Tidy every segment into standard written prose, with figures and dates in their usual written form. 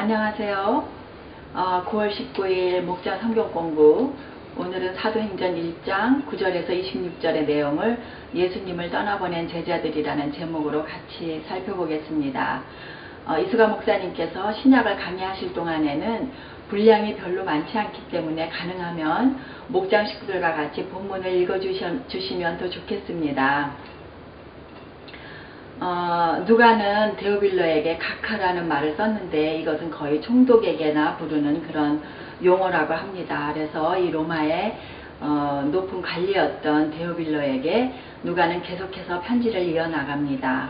안녕하세요. 9월 19일 목장 성경 공부. 오늘은 사도행전 1장 9절에서 26절의 내용을 예수님을 떠나보낸 제자들이라는 제목으로 같이 살펴보겠습니다. 이수가 목사님께서 신약을 강의하실 동안에는 분량이 별로 많지 않기 때문에 가능하면 목장 식구들과 같이 본문을 읽어주시면 더 좋겠습니다. 누가는 데오빌로에게 각하라는 말을 썼는데 이것은 거의 총독에게나 부르는 그런 용어라고 합니다. 그래서 이 로마의 높은 관리였던 데오빌로에게 누가는 계속해서 편지를 이어나갑니다.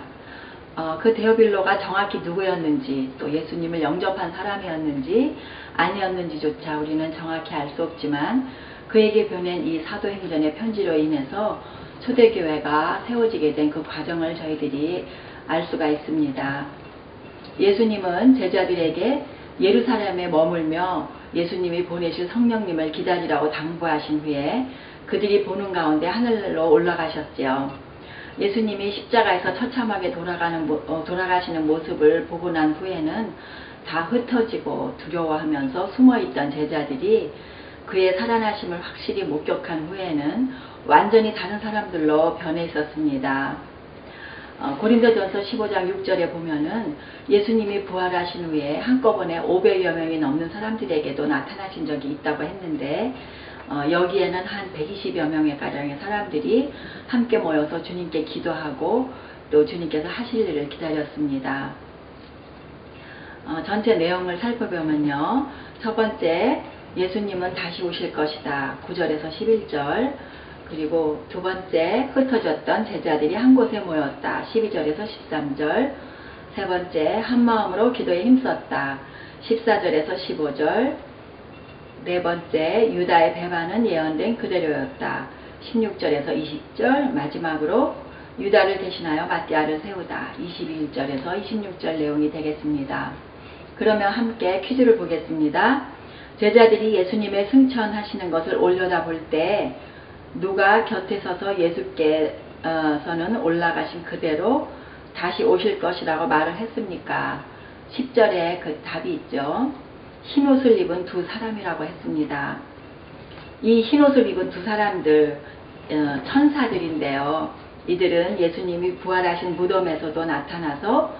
그 데오빌로가 정확히 누구였는지 또 예수님을 영접한 사람이었는지 아니었는지조차 우리는 정확히 알 수 없지만 그에게 보낸 이 사도행전의 편지로 인해서 초대교회가 세워지게 된 그 과정을 저희들이 알 수가 있습니다. 예수님은 제자들에게 예루살렘에 머물며 예수님이 보내실 성령님을 기다리라고 당부하신 후에 그들이 보는 가운데 하늘로 올라가셨지요. 예수님이 십자가에서 처참하게 돌아가시는 모습을 보고 난 후에는 다 흩어지고 두려워하면서 숨어있던 제자들이 그의 살아나심을 확실히 목격한 후에는 완전히 다른 사람들로 변해 있었습니다. 고린도전서 15장 6절에 보면은 예수님이 부활하신 후에 한꺼번에 500여 명이 넘는 사람들에게도 나타나신 적이 있다고 했는데 여기에는 한 120여 명의 가량의 사람들이 함께 모여서 주님께 기도하고 또 주님께서 하실 일을 기다렸습니다. 전체 내용을 살펴보면요. 첫 번째, 예수님은 다시 오실 것이다. 9절에서 11절. 그리고 두 번째, 흩어졌던 제자들이 한 곳에 모였다. 12절에서 13절. 세 번째, 한마음으로 기도에 힘썼다. 14절에서 15절. 네 번째, 유다의 배반은 예언된 그대로였다. 16절에서 20절. 마지막으로 유다를 대신하여 마띠아를 세우다. 21절에서 26절 내용이 되겠습니다. 그러면 함께 퀴즈를 보겠습니다. 제자들이 예수님의 승천하시는 것을 올려다볼 때 누가 곁에 서서 예수께서는 올라가신 그대로 다시 오실 것이라고 말을 했습니까? 10절에 그 답이 있죠. 흰옷을 입은 두 사람이라고 했습니다. 이 흰옷을 입은 두 사람들 천사들인데요. 이들은 예수님이 부활하신 무덤에서도 나타나서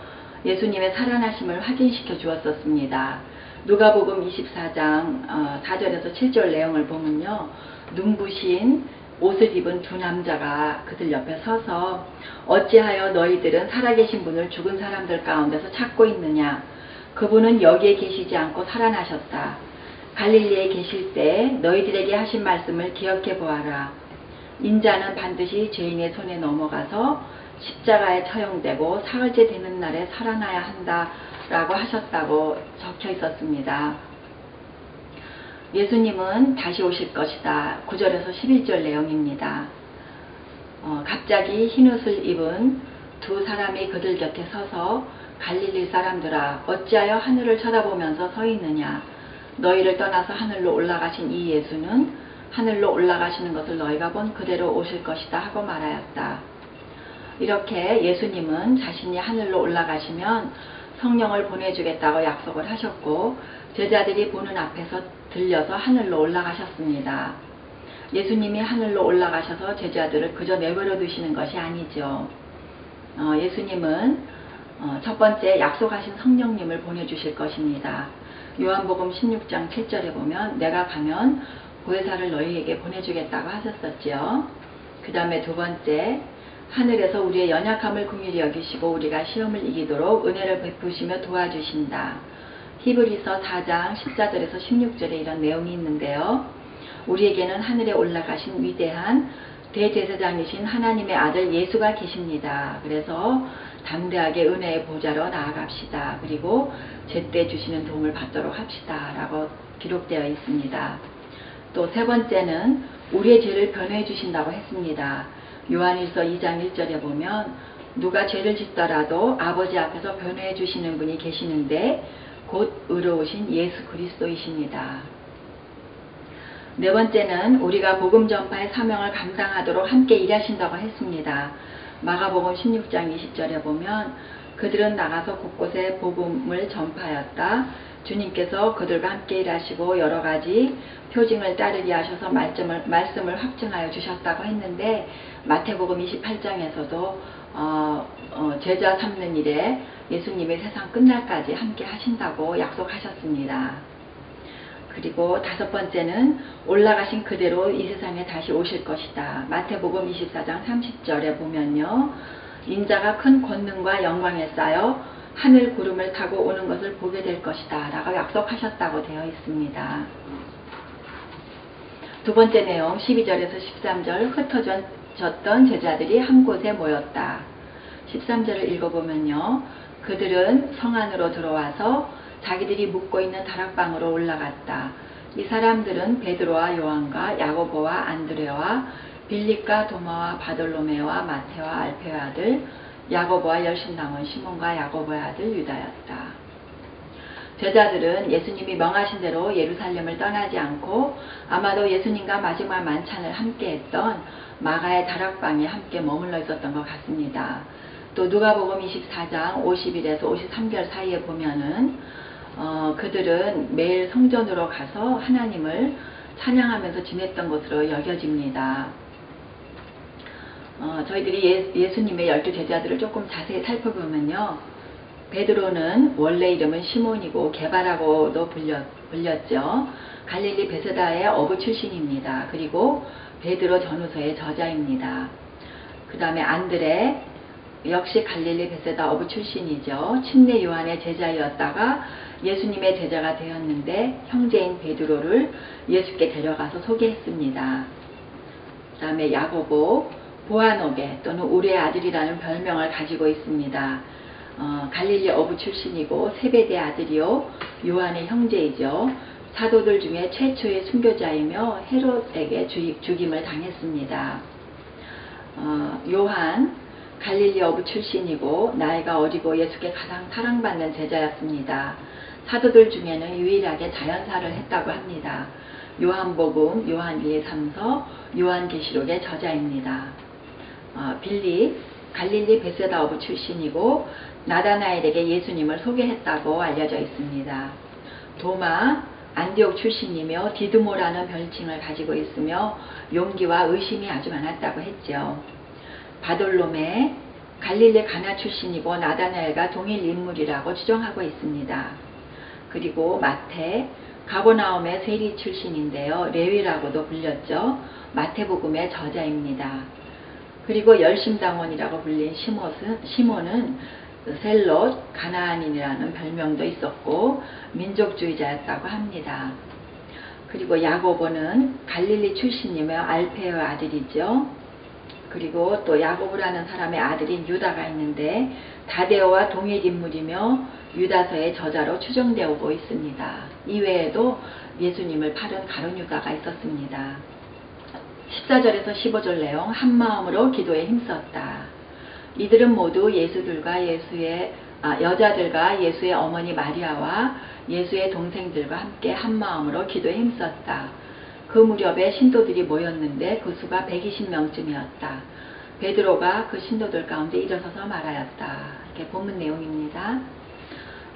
예수님의 살아나심을 확인시켜 주었었습니다. 누가복음 24장 4절에서 7절 내용을 보면요. 눈부신 옷을 입은 두 남자가 그들 옆에 서서 어찌하여 너희들은 살아계신 분을 죽은 사람들 가운데서 찾고 있느냐. 그분은 여기에 계시지 않고 살아나셨다. 갈릴리에 계실 때 너희들에게 하신 말씀을 기억해 보아라. 인자는 반드시 죄인의 손에 넘어가서 십자가에 처형되고 사흘째 되는 날에 살아나야 한다 라고 하셨다고 적혀 있었습니다. 예수님은 다시 오실 것이다. 9절에서 11절 내용입니다. 갑자기 흰옷을 입은 두 사람이 그들 곁에 서서 갈릴리 사람들아 어찌하여 하늘을 쳐다보면서 서 있느냐. 너희를 떠나서 하늘로 올라가신 이 예수는 하늘로 올라가시는 것을 너희가 본 그대로 오실 것이다 하고 말하였다. 이렇게 예수님은 자신이 하늘로 올라가시면 성령을 보내주겠다고 약속을 하셨고 제자들이 보는 앞에서 들려서 하늘로 올라가셨습니다. 예수님이 하늘로 올라가셔서 제자들을 그저 내버려 두시는 것이 아니죠. 예수님은 첫 번째 약속하신 성령님을 보내주실 것입니다. 요한복음 16장 7절에 보면 내가 가면 보혜사를 너희에게 보내주겠다고 하셨었지요. 그 다음에 두 번째, 하늘에서 우리의 연약함을 긍휼히 여기시고 우리가 시험을 이기도록 은혜를 베푸시며 도와주신다. 히브리서 4장 14절에서 16절에 이런 내용이 있는데요. 우리에게는 하늘에 올라가신 위대한 대제사장이신 하나님의 아들 예수가 계십니다. 그래서 담대하게 은혜의 보좌로 나아갑시다. 그리고 제때 주시는 도움을 받도록 합시다. 라고 기록되어 있습니다. 또 세 번째는 우리의 죄를 변호해 주신다고 했습니다. 요한일서 2장 1절에 보면 누가 죄를 짓더라도 아버지 앞에서 변호해 주시는 분이 계시는데 곧 의로우신 예수 그리스도이십니다. 네 번째는 우리가 복음 전파의 사명을 감당하도록 함께 일하신다고 했습니다. 마가복음 16장 20절에 보면 그들은 나가서 곳곳에 복음을 전파하였다. 주님께서 그들과 함께 일하시고 여러 가지 표징을 따르게 하셔서 말씀을 확증하여 주셨다고 했는데, 마태복음 28장에서도 제자 삼는 일에 예수님이 세상 끝날까지 함께 하신다고 약속하셨습니다. 그리고 다섯 번째는 올라가신 그대로 이 세상에 다시 오실 것이다. 마태복음 24장 30절에 보면요, 인자가 큰 권능과 영광에 쌓여 하늘 구름을 타고 오는 것을 보게 될 것이다 라고 약속하셨다고 되어 있습니다. 두 번째 내용 12절에서 13절, 흩어졌던 제자들이 한 곳에 모였다. 13절을 읽어보면요, 그들은 성 안으로 들어와서 자기들이 묵고 있는 다락방으로 올라갔다. 이 사람들은 베드로와 요한과 야고보와 안드레와 빌립과 도마와 바돌로메와 마테와 알페의 아들 야고보와 열심당원 시몬과 야고보의 아들 유다였다. 제자들은 예수님이 명하신 대로 예루살렘을 떠나지 않고 아마도 예수님과 마지막 만찬을 함께 했던 마가의 다락방에 함께 머물러 있었던 것 같습니다. 또 누가복음 24장 51에서 53절 사이에 보면은 그들은 매일 성전으로 가서 하나님을 찬양하면서 지냈던 것으로 여겨집니다. 저희들이 예수님의 12 제자들을 조금 자세히 살펴보면요, 베드로는 원래 이름은 시몬이고 게바라고도 불렸죠. 갈릴리 베세다의 어부 출신입니다. 그리고 베드로 전후서의 저자입니다. 그 다음에 안드레 역시 갈릴리 베세다 어부 출신이죠. 침례 요한의 제자였다가 예수님의 제자가 되었는데 형제인 베드로를 예수께 데려가서 소개했습니다. 그 다음에 야고보, 보아노게 또는 우리의 아들이라는 별명을 가지고 있습니다. 갈릴리 어부 출신이고 세베대 아들이요 요한의 형제이죠. 사도들 중에 최초의 순교자이며 헤롯에게 죽임을 당했습니다. 요한 갈릴리 어부 출신이고 나이가 어리고 예수께 가장 사랑받는 제자였습니다. 사도들 중에는 유일하게 자연사를 했다고 합니다. 요한복음, 요한 1, 3서, 요한계시록의 저자입니다. 빌립, 갈릴리 베세다 어부 출신이고 나다나엘에게 예수님을 소개했다고 알려져 있습니다. 도마, 안디옥 출신이며 디드모라는 별칭을 가지고 있으며 용기와 의심이 아주 많았다고 했죠. 바돌로메, 갈릴리 가나 출신이고 나다나엘과 동일 인물이라고 추정하고 있습니다. 그리고 마태, 가버나움의 세리 출신인데요, 레위라고도 불렸죠. 마태복음의 저자입니다. 그리고 열심당원이라고 불린 시몬은 셀롯, 가나안인이라는 별명도 있었고 민족주의자였다고 합니다. 그리고 야고보는 갈릴리 출신이며 알페의 아들이죠. 그리고 또 야고보라는 사람의 아들인 유다가 있는데 다데오와 동일 인물이며 유다서의 저자로 추정되고 있습니다. 이외에도 예수님을 팔은 가룟 유다가 있었습니다. 14절에서 15절 내용, 한마음으로 기도에 힘썼다. 이들은 모두 여자들과 예수의 어머니 마리아와 예수의 동생들과 함께 한마음으로 기도에 힘썼다. 그 무렵에 신도들이 모였는데 그 수가 120명쯤이었다. 베드로가 그 신도들 가운데 일어서서 말하였다. 이렇게 본문 내용입니다.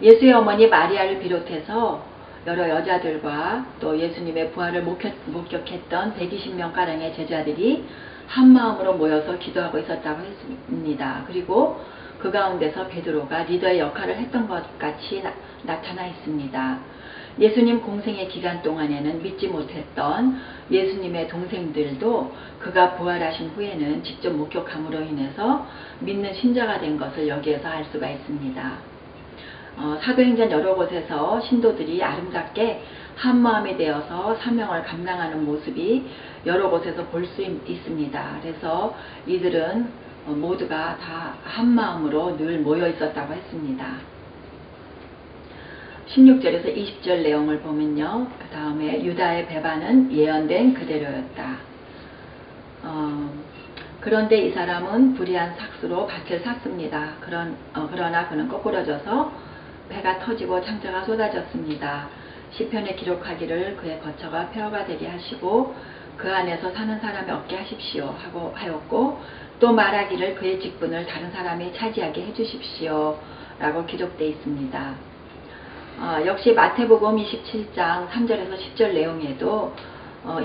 예수의 어머니 마리아를 비롯해서 여러 여자들과 또 예수님의 부활을 목격했던 120명가량의 제자들이 한마음으로 모여서 기도하고 있었다고 했습니다. 그리고 그 가운데서 베드로가 리더의 역할을 했던 것 같이 나타나 있습니다. 예수님 공생의 기간 동안에는 믿지 못했던 예수님의 동생들도 그가 부활하신 후에는 직접 목격함으로 인해서 믿는 신자가 된 것을 여기에서 알 수가 있습니다. 사도행전 여러 곳에서 신도들이 아름답게 한마음이 되어서 사명을 감당하는 모습이 여러 곳에서 볼 수 있습니다. 그래서 이들은 모두가 다 한마음으로 늘 모여 있었다고 했습니다. 16절에서 20절 내용을 보면요, 그 다음에 유다의 배반은 예언된 그대로였다. 그런데 이 사람은 불의한 삭수로 밭을 샀습니다. 그러나 그는 거꾸러져서 배가 터지고 창자가 쏟아졌습니다. 시편에 기록하기를 그의 거처가 폐허가 되게 하시고 그 안에서 사는 사람이 없게 하십시오 하고 하였고, 또 말하기를 그의 직분을 다른 사람이 차지하게 해주십시오 라고 기록되어 있습니다. 역시 마태복음 27장 3절에서 10절 내용에도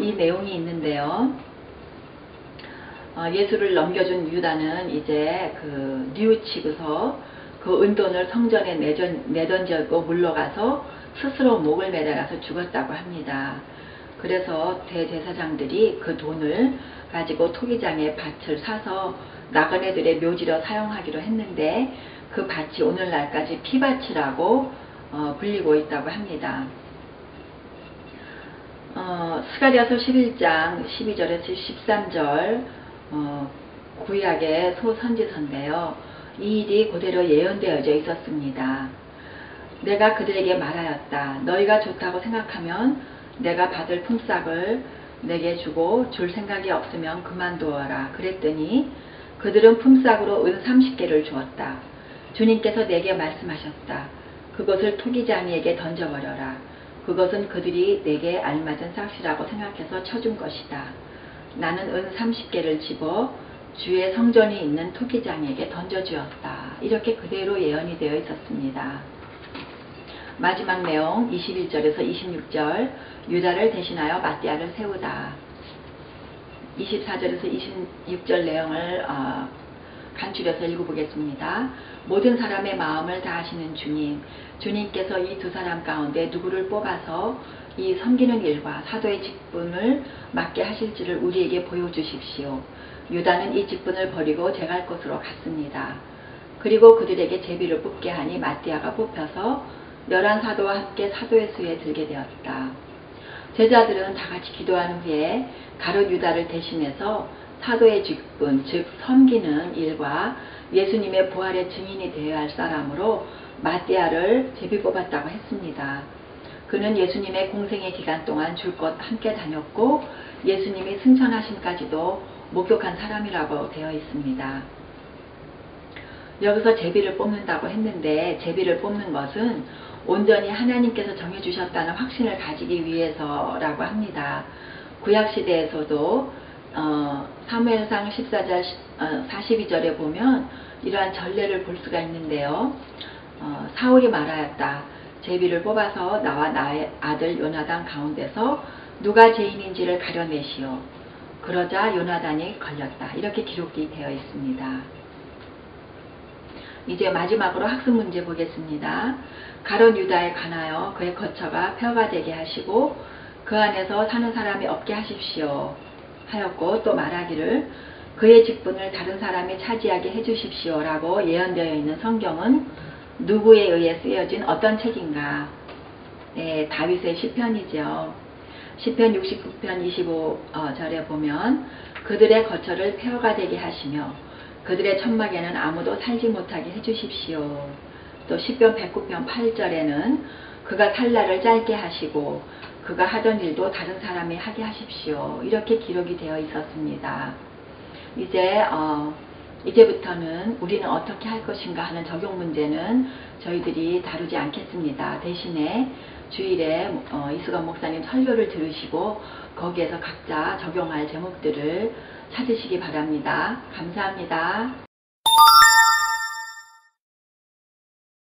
이 내용이 있는데요. 예수를 넘겨준 유다는 이제 뉘우치고서 그 은돈을 성전에 내던지고 물러가서 스스로 목을 매달아서 죽었다고 합니다. 그래서 대제사장들이 그 돈을 가지고 토기장에 밭을 사서 나그네들의 묘지로 사용하기로 했는데 그 밭이 오늘날까지 피밭이라고 불리고 있다고 합니다. 스가랴서 11장 12절에서 13절 구약의 소선지서인데요. 이 일이 그대로 예언되어져 있었습니다. 내가 그들에게 말하였다. 너희가 좋다고 생각하면 내가 받을 품삯을 내게 주고 줄 생각이 없으면 그만두어라. 그랬더니 그들은 품삯으로 은 30개를 주었다. 주님께서 내게 말씀하셨다. 그것을 토기장이에게 던져버려라. 그것은 그들이 내게 알맞은 삭시라고 생각해서 쳐준 것이다. 나는 은 30개를 집어 주의 성전이 있는 토기장에게 던져주었다. 이렇게 그대로 예언이 되어 있었습니다. 마지막 내용 21절에서 26절 유다를 대신하여 마띠아를 세우다. 24절에서 26절 내용을 간추려서 읽어보겠습니다. 모든 사람의 마음을 다 아시는 주님, 주님께서 이 두 사람 가운데 누구를 뽑아서 이 섬기는 일과 사도의 직분을 맡게 하실지를 우리에게 보여주십시오. 유다는 이 직분을 버리고 제갈 곳으로 갔습니다. 그리고 그들에게 제비를 뽑게 하니 마띠아가 뽑혀서 11사도와 함께 사도의 수에 들게 되었다. 제자들은 다같이 기도한 후에 가룟 유다를 대신해서 사도의 직분, 즉 섬기는 일과 예수님의 부활의 증인이 되어야 할 사람으로 마띠아를 제비 뽑았다고 했습니다. 그는 예수님의 공생의 기간 동안 줄곧 함께 다녔고 예수님이 승천하심까지도 목격한 사람이라고 되어 있습니다. 여기서 제비를 뽑는다고 했는데 제비를 뽑는 것은 온전히 하나님께서 정해주셨다는 확신을 가지기 위해서라고 합니다. 구약시대에서도 사무엘상 14장 42절에 보면 이러한 전례를 볼 수가 있는데요. 사울이 말하였다. 제비를 뽑아서 나와 나의 아들 요나단 가운데서 누가 죄인인지를 가려내시오. 그러자 요나단이 걸렸다. 이렇게 기록이 되어 있습니다. 이제 마지막으로 학습 문제 보겠습니다. 가룟 유다에 관하여 그의 거처가 폐허가 되게 하시고 그 안에서 사는 사람이 없게 하십시오 하였고 또 말하기를 그의 직분을 다른 사람이 차지하게 해주십시오 라고 예언되어 있는 성경은 누구에 의해 쓰여진 어떤 책인가? 네, 다윗의 시편이죠. 시편 69편 25절에 보면 그들의 거처를 폐허가 되게 하시며 그들의 천막에는 아무도 살지 못하게 해주십시오. 또 시편 109편 8절에는 그가 살 날을 짧게 하시고 그가 하던 일도 다른 사람이 하게 하십시오. 이렇게 기록이 되어 있었습니다. 이제부터는 우리는 어떻게 할 것인가 하는 적용 문제는 저희들이 다루지 않겠습니다. 대신에 주일에 이수건 목사님 설교를 들으시고 거기에서 각자 적용할 제목들을 찾으시기 바랍니다. 감사합니다.